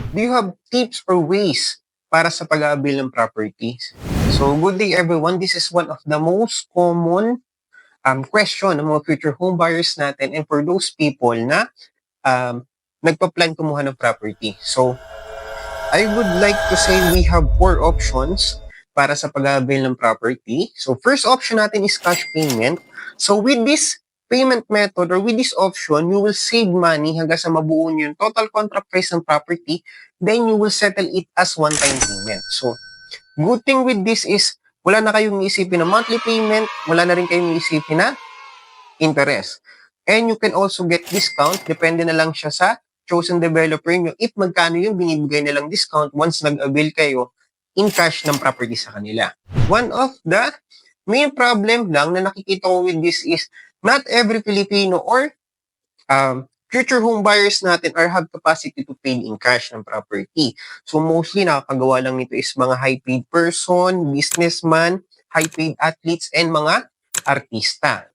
Do you have tips or ways para sa pag-aabil ng properties? So, good day everyone. This is one of the most common question ng mga future home buyers natin and for those people na um, nagpa-plan kumuha ng property. So, I would like to say we have 4 options para sa pag-aabil ng property. So, first option natin is cash payment. So, with this payment method or with this option, you will save money hanggang sa mabuo nyo yung total contract price ng property. Then, you will settle it as one-time payment. So, good thing with this is wala na kayong iisipin na monthly payment, wala na rin kayong iisipin na interest. And you can also get discount, depende na lang siya sa chosen developer nyo if magkano yung binibigay nilang discount once nag-avail kayo in cash ng property sa kanila. One of the main problem lang na nakikita ko with this is not every Filipino or future home buyers natin are have capacity to pay in cash ng property. So mostly nakakagawa lang nito is mga high-paid person, businessman, high-paid athletes, and mga artista.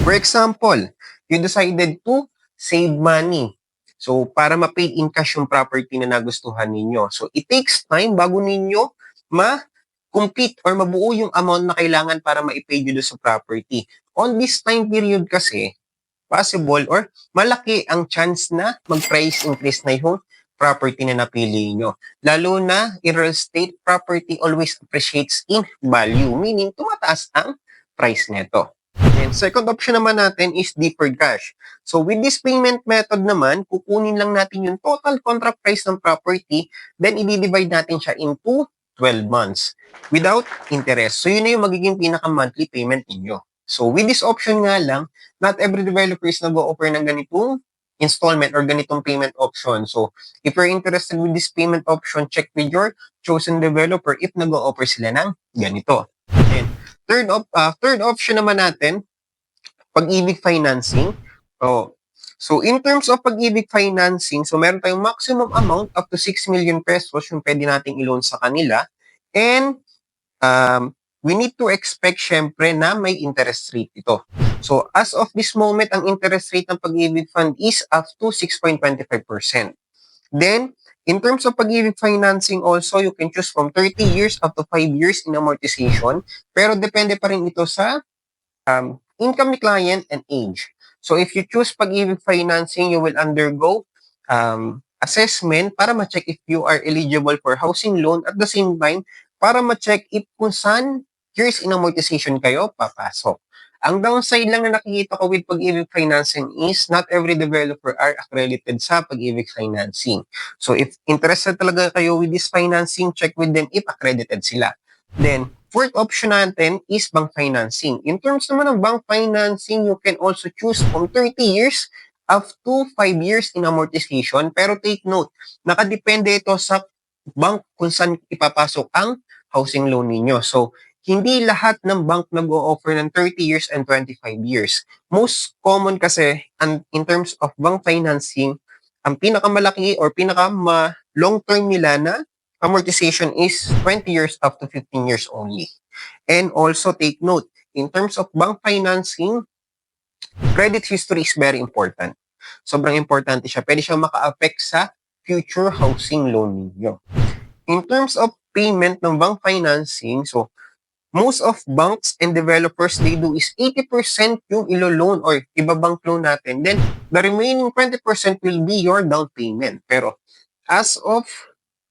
For example, you decided to save money. So, para ma-pay in cash yung property na nagustuhan ninyo. So, it takes time bago ninyo ma-complete or mabuo yung amount na kailangan para ma-pay nyo sa property. On this time period kasi, possible or malaki ang chance na mag-price increase na yung property na napili nyo. Lalo na, in real estate, property always appreciates in value. Meaning, tumataas ang price neto. And second option naman natin is deferred cash. So with this payment method naman, kukunin lang natin yung total contract price ng property, then i-divide natin siya into 12 months without interest. So yun na yung magiging pinaka-monthly payment ninyo. So with this option nga lang, not every developer is nag-o-offer ng ganitong installment or ganitong payment option. So if you're interested with this payment option, check with your chosen developer if nag-o-offer sila ng ganito. And third option naman natin, Pag-ibig financing. So in terms of Pag-ibig financing, so meron tayong maximum amount up to 6 million pesos yung pwede nating i-loan sa kanila. And we need to expect syempre na may interest rate ito. So as of this moment, ang interest rate ng Pag-ibig Fund is up to 6.25%. Then, in terms of Pag-ibig financing also, you can choose from 30 years up to 5 years in amortization. Pero depende pa rin ito sa income ni client and age. So if you choose Pag-ibig financing, you will undergo assessment para ma-check if you are eligible for housing loan, at the same time para ma-check if kung saan years in amortization kayo papasok. Ang downside lang na nakikita ko with Pag-ibig financing is not every developer are accredited sa Pag-ibig financing. So if interested talaga kayo with this financing, check with them if accredited sila. Then, fourth option natin is bank financing. In terms naman ng bank financing, you can also choose from 30 years up to 5 years in amortization. Pero take note, nakadepende ito sa bank kung saan ipapasok ang housing loan ninyo. So, hindi lahat ng bank nag-o-offer ng 30 years and 25 years. Most common kasi, in terms of bank financing, ang pinakamalaki or pinaka-long-term nila na amortization is 20 years up to 15 years only. And also take note, in terms of bank financing, credit history is very important. Sobrang importante siya. Pwede siyang maka-affect sa future housing loan ninyo. In terms of payment ng bank financing, so most of banks and developers, they do is 80% yung ilo-loan or iba-bank loan natin. Then, the remaining 20% will be your down payment. Pero, as of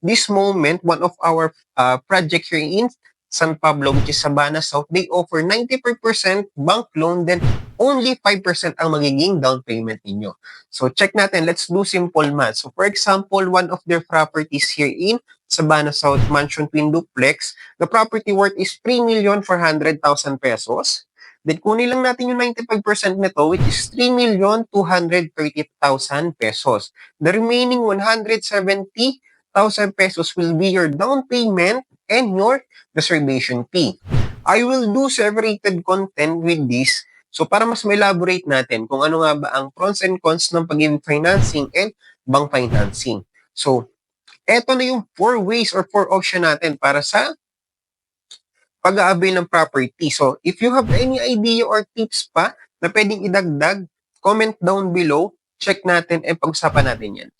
this moment, one of our project here in San Pablo, which is Sabana South, they offer 95% bank loan, then only 5% ang magiging down payment ninyo. So, check natin. Let's do simple math. So, for example, one of their properties here in Sabana South Mansion Twin Duplex, the property worth is 3,400,000 pesos. Then, kunin lang natin yung 95% nito, which is 3,230,000 pesos. The remaining 170,000 pesos will be your down payment and your reservation fee. I will do separated content with this. So, para mas ma-elaborate natin kung ano nga ba ang pros and cons ng Pag-ibig financing and bank financing. So, eto na yung 4 ways or 4 option natin para sa pag-aabil ng property. So, if you have any idea or tips pa na pwedeng idagdag, comment down below, check natin and pag-usapan natin yan.